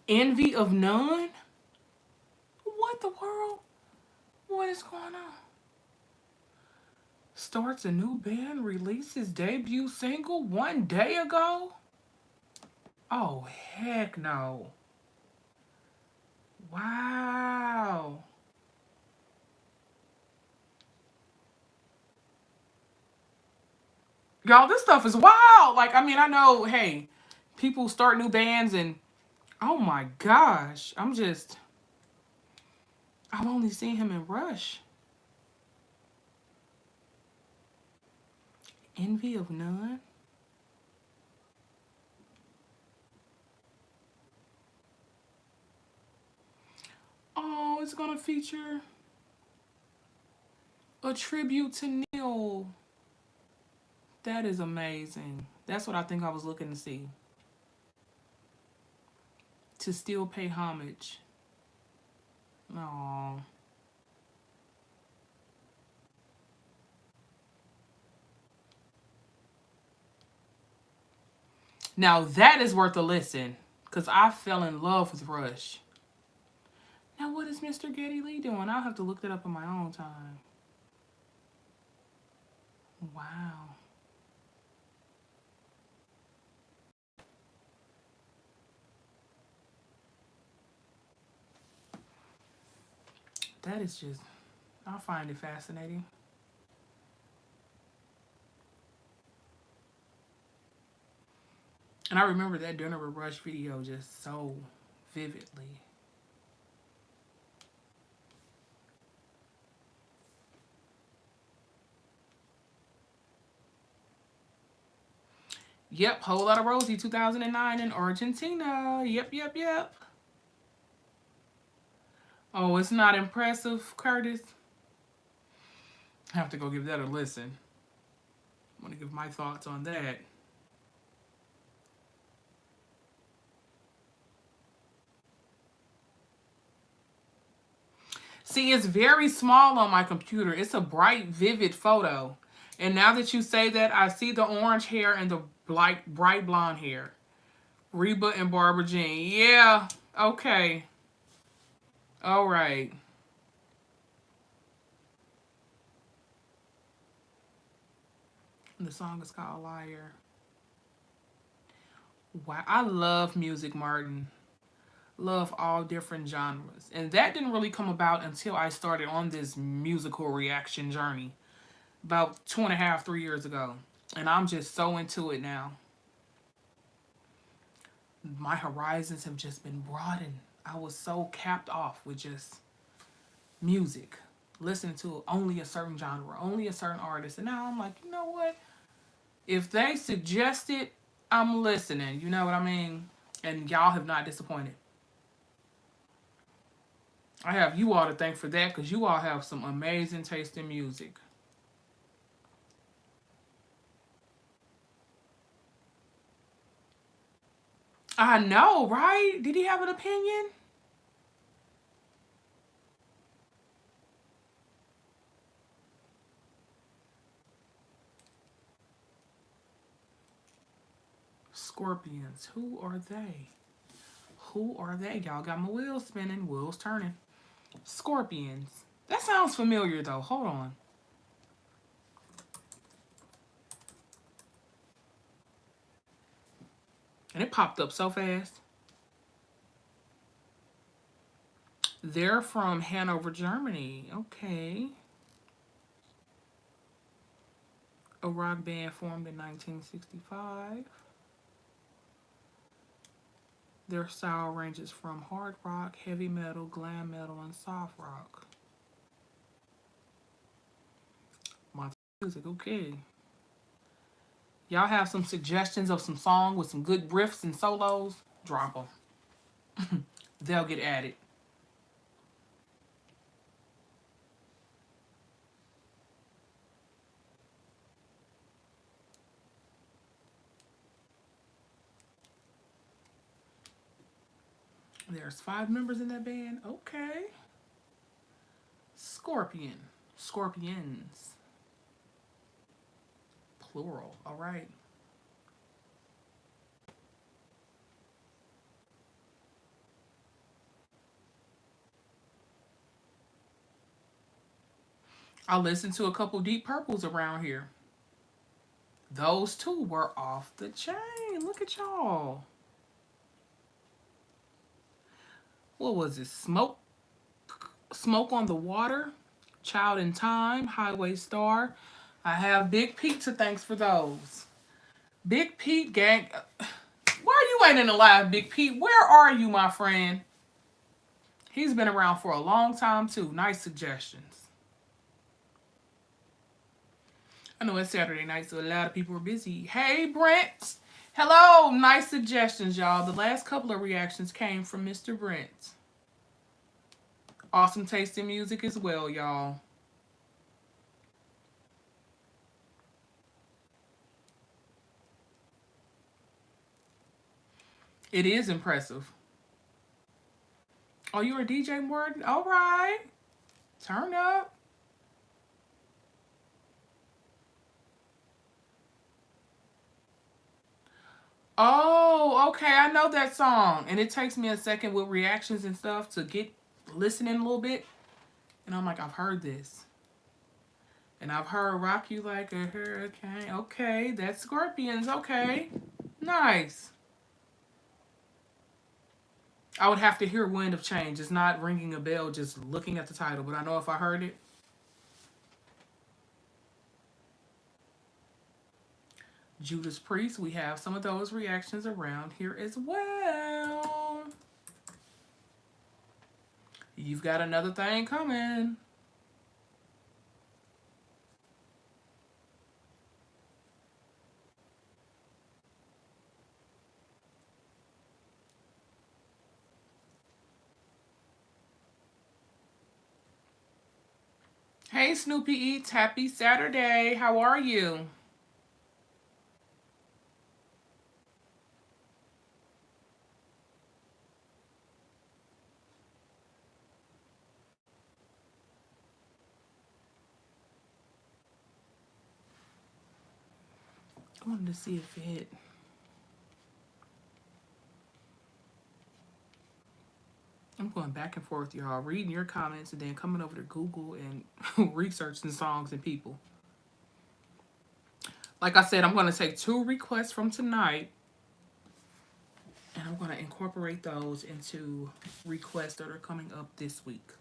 Envy of None? What the world? What is going on? Starts a new band, releases debut single 1 day ago? Oh, heck no. Wow. Y'all, this stuff is wild. Like, I mean, I know, hey, people start new bands and, oh my gosh. I've only seen him in Rush. Envy of None? Oh, it's gonna feature a tribute to Neil. That is amazing. That's what I think I was looking to see. To still pay homage. Oh. Now that is worth a listen. Because I fell in love with Rush. Now what is Mr. Geddy Lee doing? I'll have to look that up on my own time. Wow. That is just, I find it fascinating. And I remember that Dinner with Rush video just so vividly. Yep, Whole Lotta Rosie 2009 in Argentina. Yep. Oh, it's not impressive, Curtis. I have to go give that a listen. I'm going to give my thoughts on that. See, it's very small on my computer. It's a bright, vivid photo. And now that you say that, I see the orange hair and the bright blonde hair. Reba and Barbara Jean. Yeah, okay. All right. And the song is called Liar. Wow, I love music, Martin. Love all different genres. And that didn't really come about until I started on this musical reaction journey about 2.5, 3 years ago. And I'm just so into it now. My horizons have just been broadened. I was so capped off with just music, listening to only a certain genre, only a certain artist. And now I'm like, you know what? If they suggest it, I'm listening. You know what I mean? And y'all have not disappointed. I have you all to thank for that because you all have some amazing taste in music. I know, right? Did he have an opinion? Scorpions. Who are they? Who are they? Y'all got my wheels spinning, wheels turning. Scorpions. That sounds familiar though. Hold on. And it popped up so fast. They're from Hanover, Germany. Okay. A rock band formed in 1965. Their style ranges from hard rock, heavy metal, glam metal, and soft rock. My music, okay. Y'all have some suggestions of some song with some good riffs and solos? Drop them. They'll get added. There's 5 members in that band. Okay. Scorpion. Scorpions. Plural. All right. I listened to a couple Deep Purples around here. Those two were off the chain. Look at y'all. What was it? Smoke on the Water, Child in Time, Highway Star. I have Big Pete to thanks for those. Big Pete gang. Why you ain't in the live, Big Pete? Where are you, my friend? He's been around for a long time too. Nice suggestions. I know it's Saturday night, so a lot of people are busy. Hey, Brent. Hello. Nice suggestions, y'all. The last couple of reactions came from Mr. Brent. Awesome taste in music as well, y'all. It is impressive. Oh, you're a DJ, Morton? All right. Turn up. Oh, okay. I know that song. And it takes me a second with reactions and stuff to get listening a little bit. And I'm like, I've heard this. And I've heard Rock You Like a Hurricane. Okay, that's Scorpions. Okay. Nice. I would have to hear Wind of Change. It's not ringing a bell just looking at the title, but I know if I heard it. Judas Priest, we have some of those reactions around here as well. You've got another thing coming. Hey, Snoopy Eats. Happy Saturday. How are you? I wanted to see if it... I'm going back and forth, y'all. Reading your comments and then coming over to Google and researching songs and people. Like I said, I'm going to take 2 requests from tonight. And I'm going to incorporate those into requests that are coming up this week.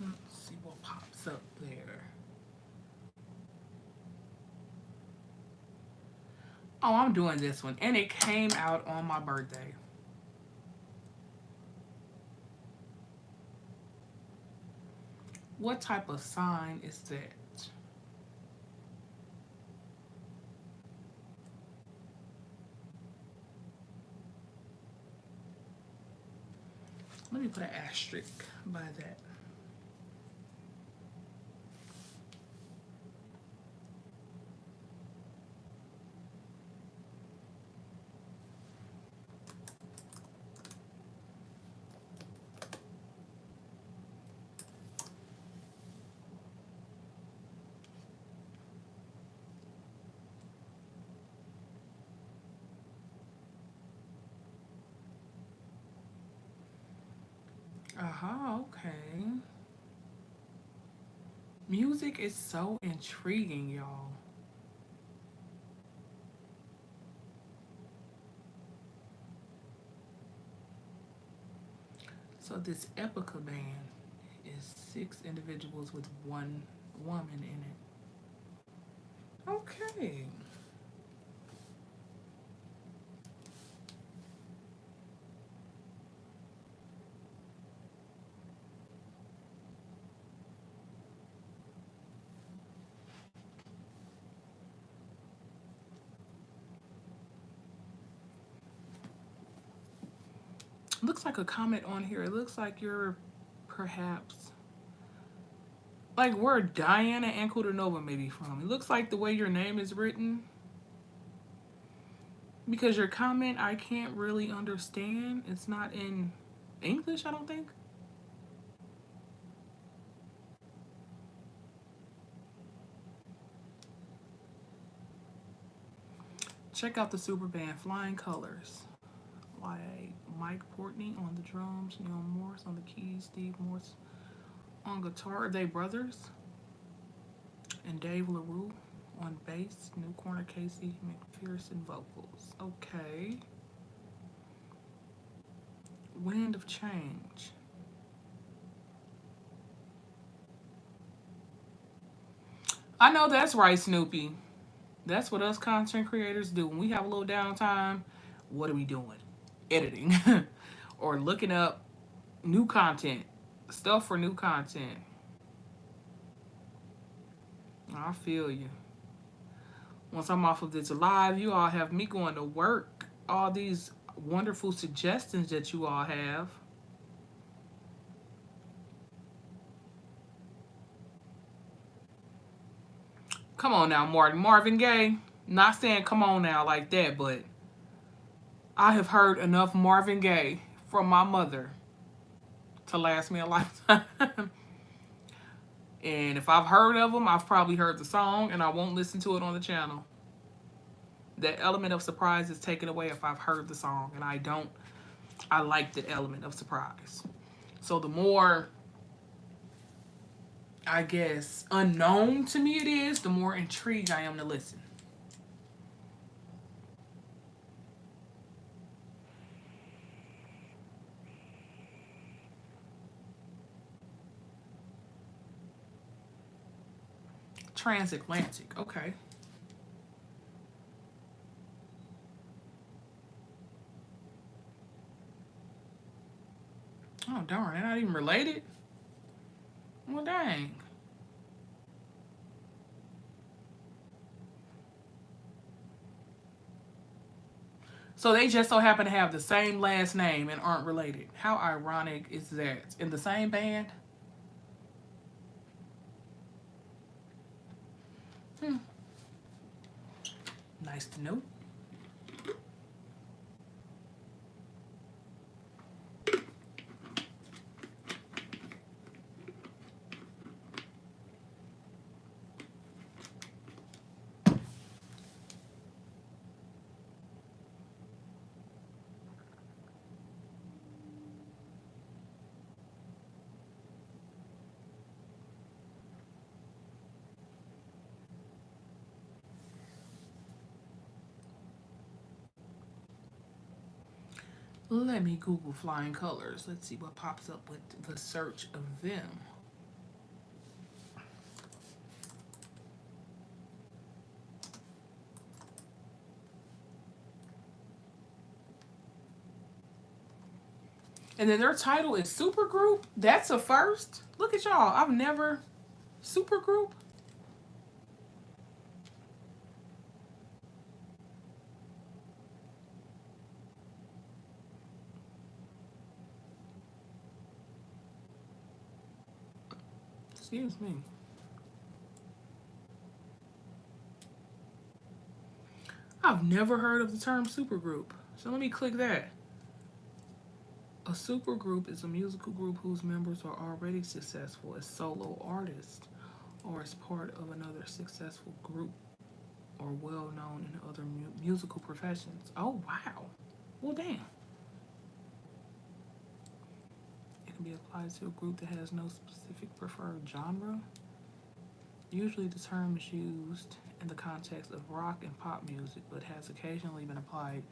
Let's see what pops up there. Oh, I'm doing this one. And it came out on my birthday. What type of sign is that? Let me put an asterisk by that. Uh-huh, okay. Music is so intriguing, y'all. So this Epica band is 6 individuals with 1 woman in it. Okay. Looks like a comment on here. It looks like you're perhaps like where Diana Ankudinova may be from. It looks like the way your name is written. Because your comment I can't really understand. It's not in English, I don't think. Check out the super band Flying Colors. Like Mike Portney on the drums, Neil Morse on the keys, Steve Morse on guitar. Are they brothers? And Dave LaRue on bass, New Corner Casey McPherson vocals. Okay. Wind of Change. I know that's right, Snoopy. That's what us content creators do. When we have a little downtime, what are we doing? Editing. Or looking up new content. Stuff for new content. I feel you. Once I'm off of this live, you all have me going to work. All these wonderful suggestions that you all have. Come on now, Marvin Gaye. Not saying come on now like that, but I have heard enough Marvin Gaye from my mother to last me a lifetime. And if I've heard of them, I've probably heard the song and I won't listen to it on the channel. That element of surprise is taken away if I've heard the song, and I don't. I like that element of surprise. So the more, I guess, unknown to me it is, the more intrigued I am to listen. Transatlantic, okay. Oh darn, they're not even related? Well dang. So they just so happen to have the same last name and aren't related. How ironic is that? In the same band? Hmm. Nice to know. Let me Google Flying Colors. Let's see what pops up with the search of them. And then their title is Supergroup. That's a first. Look at y'all. I've never. Supergroup? Excuse me. I've never heard of the term supergroup. So let me click that. A supergroup is a musical group whose members are already successful as solo artists or as part of another successful group or well known in other musical professions. Oh, wow. Well, damn. It can be applied to a group that has no specific preferred genre. Usually, the term is used in the context of rock and pop music, but has occasionally been applied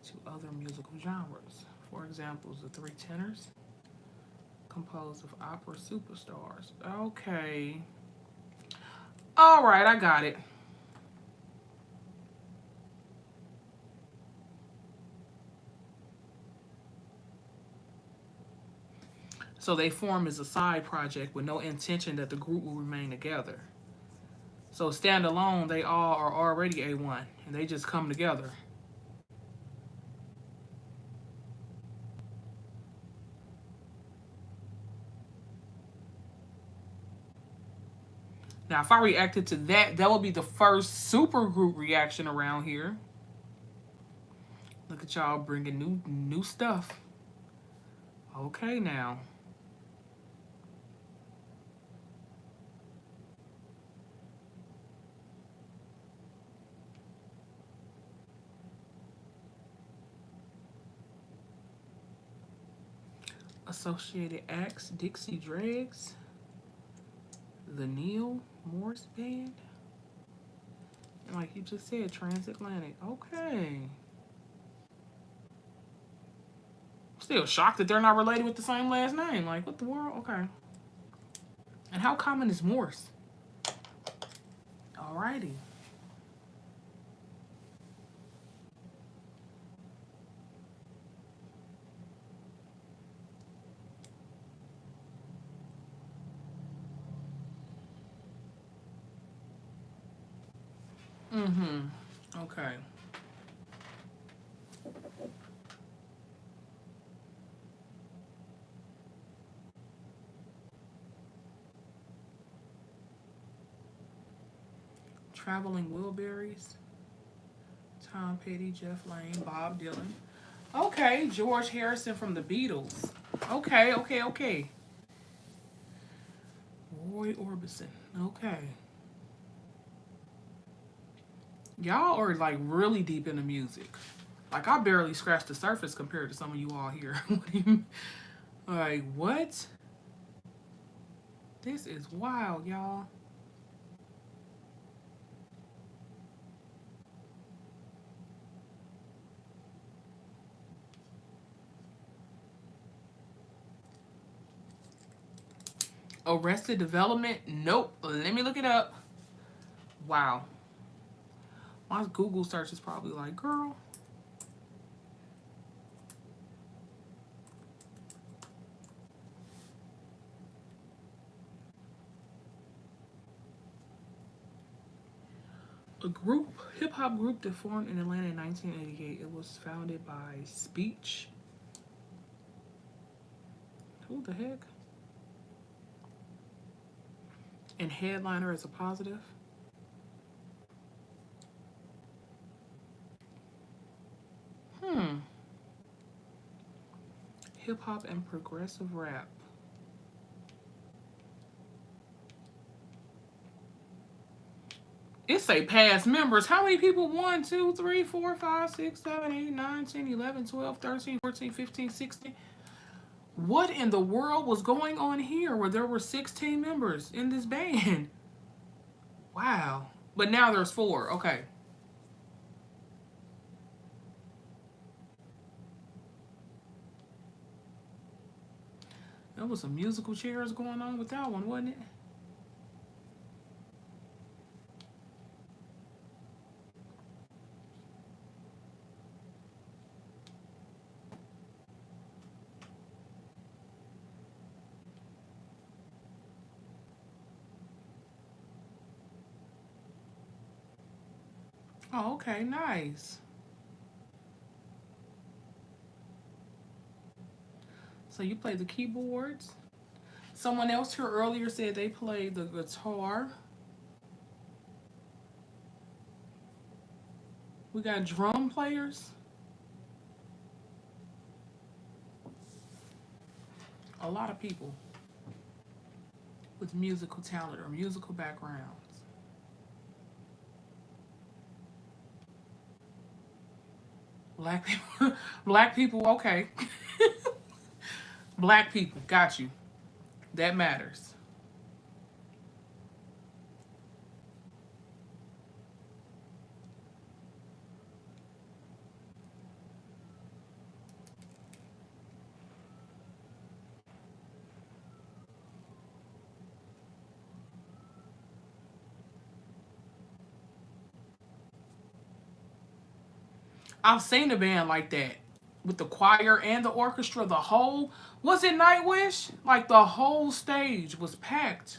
to other musical genres. For example, the Three Tenors, composed of opera superstars. Okay. All right, I got it. So they form as a side project with no intention that the group will remain together. So standalone, they all are already A1 and they just come together. Now, if I reacted to that, that would be the first super group reaction around here. Look at y'all bringing new stuff. Okay, now. Associated Acts, Dixie Dregs, the Neil Morris Band, and like you just said, Transatlantic. Okay. Still shocked that they're not related with the same last name. Like, what the world? Okay. And how common is Morse? Alrighty. Mm-hmm. Okay. Traveling Wilburys. Tom Petty, Jeff Lane, Bob Dylan. Okay, George Harrison from the Beatles. Okay, okay, okay. Roy Orbison. Okay. Y'all are like really deep into music. Like I barely scratched the surface compared to some of you all here. What do you like what? This is wild, y'all. Arrested Development? Nope. Let me look it up. Wow. My Google search is probably like, girl. A group, hip hop group that formed in Atlanta in 1988. It was founded by Speech. Who the heck? And Headliner as a positive. Hmm. Hip hop and progressive rap. It say past members. How many people? 1, 2, 3, 4, 5, 6, 7, 8, 9, 10, 11, 12, 13, 14, 15, 16. What in the world was going on here where there were 16 members in this band? Wow. But now there's 4. Okay. There was some musical chairs going on with that one, wasn't it? Oh, okay, nice. So you play the keyboards. Someone else here earlier said they play the guitar. We got drum players. A lot of people with musical talent or musical backgrounds. Black people. Black people, okay. Black people, got you. That matters. I've seen a band like that with the choir and the orchestra. The whole, was it Nightwish? Like the whole stage was packed.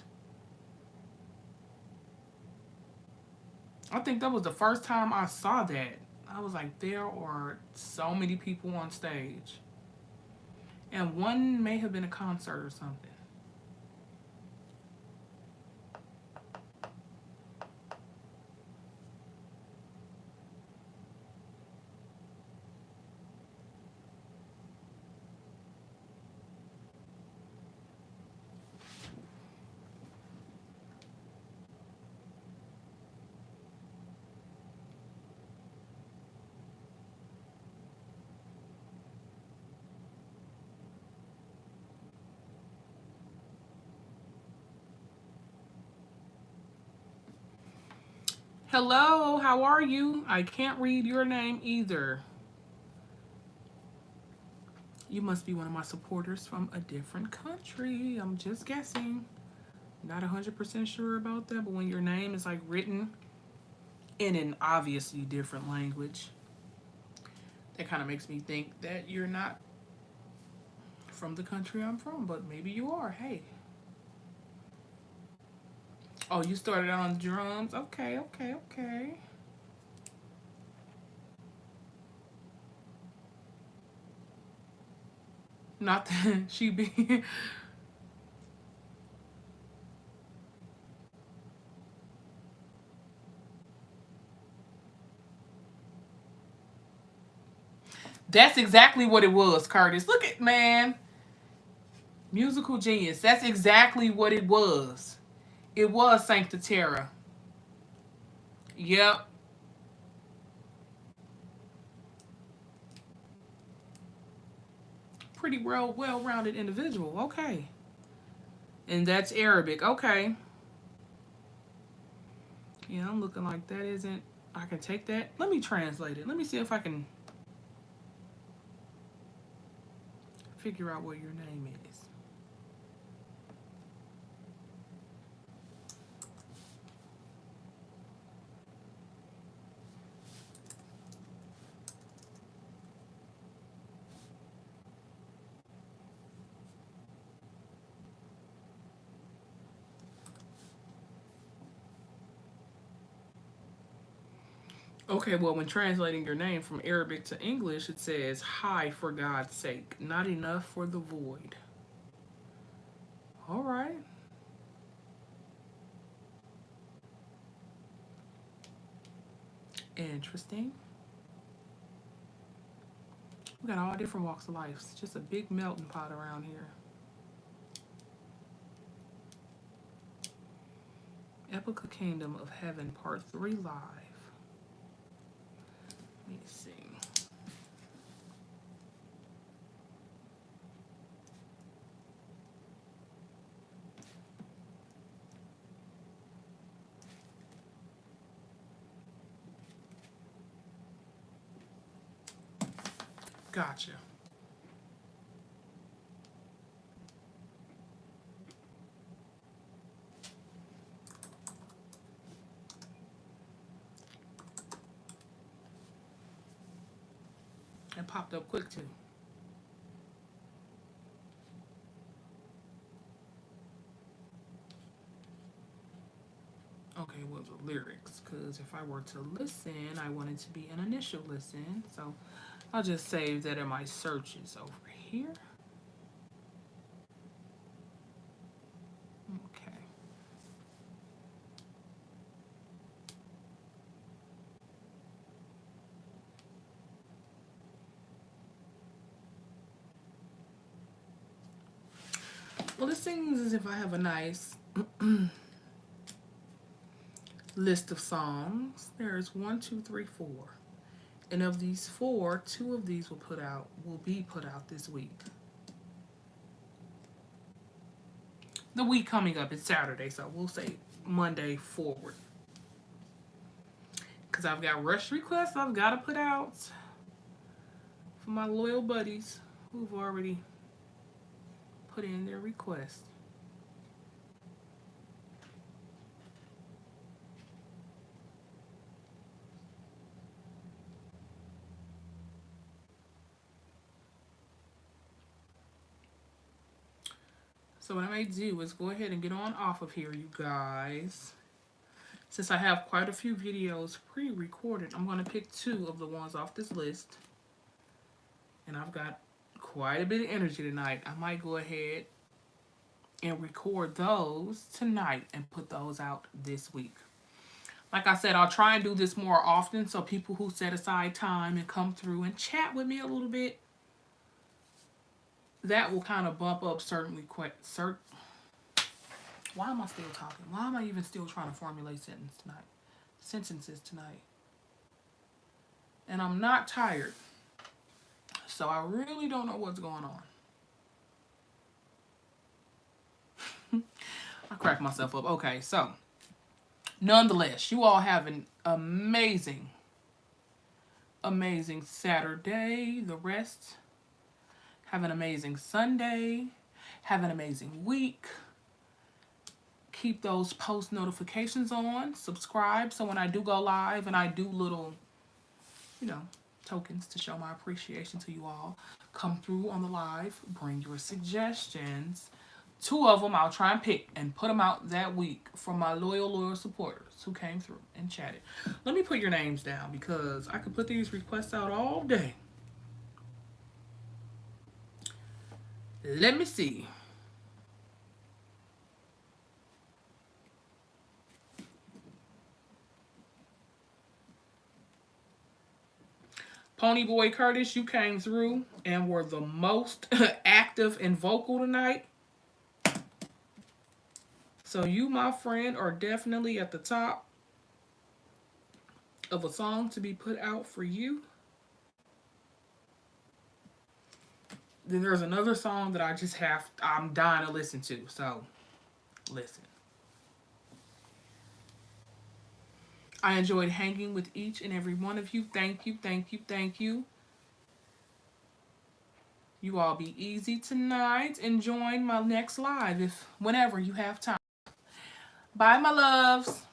I think that was the first time I saw that. I was like, there are so many people on stage. And one may have been a concert or something. Hello, how are you? I can't read your name either. You must be one of my supporters from a different country. I'm just guessing. Not 100% sure about that, but when your name is like written in an obviously different language, that kind of makes me think that you're not from the country I'm from, but maybe you are. Hey. Oh, you started out on drums? Okay, okay, okay. Not that she be. That's exactly what it was, Curtis. Look at, man. Musical genius. That's exactly what it was. It was Sancta Terra. Yep. Pretty well-rounded individual. Okay. And that's Arabic. Okay. Yeah, I'm looking like that isn't. I can take that. Let me translate it. Let me see if I can figure out what your name is. Okay, well, when translating your name from Arabic to English, it says, "Hi, for God's sake, not enough for the void." All right. Interesting. We got all different walks of life. It's just a big melting pot around here. Epica Kingdom of Heaven, Part 3 live. Let me see. Gotcha. It popped up quick too. Okay, well, the lyrics, because if I were to listen, I want it to be an initial listen. So I'll just save that in my searches over here. Well, it seems as if I have a nice list of songs. There's 1, 2, 3, 4. And of these 4, 2 of these will be put out this week. The week coming up is Saturday, so we'll say Monday forward. Because I've got rush requests I've got to put out for my loyal buddies who've already put in their requests. So what I may do is go ahead and get on off of here, you guys. Since I have quite a few videos pre-recorded, I'm going to pick 2 of the ones off this list. And I've got quite a bit of energy tonight. I might go ahead and record those tonight and put those out this week. Like I said, I'll try and do this more often so people who set aside time and come through and chat with me a little bit, that will kind of bump up certain requests. Why am I still talking? Why am I even still trying to formulate sentences tonight? And I'm not tired. So I really don't know what's going on. I cracked myself up. Okay, so nonetheless, you all have an amazing Saturday. The rest, have an amazing Sunday. Have an amazing week. Keep those post notifications on. Subscribe so when I do go live and I do little, tokens to show my appreciation to you all, come through on the live. Bring your suggestions. 2 of them I'll try and pick and put them out that week for my loyal supporters who came through and chatted. Let me put your names down because I could put these requests out all day. Let me see. Ponyboy Curtis, you came through and were the most active and vocal tonight. So you, my friend, are definitely at the top of a song to be put out for you. Then there's another song that I'm dying to listen to. So, listen. I enjoyed hanging with each and every one of you. Thank you, thank you, thank you. You all be easy tonight and join my next live whenever you have time. Bye, my loves.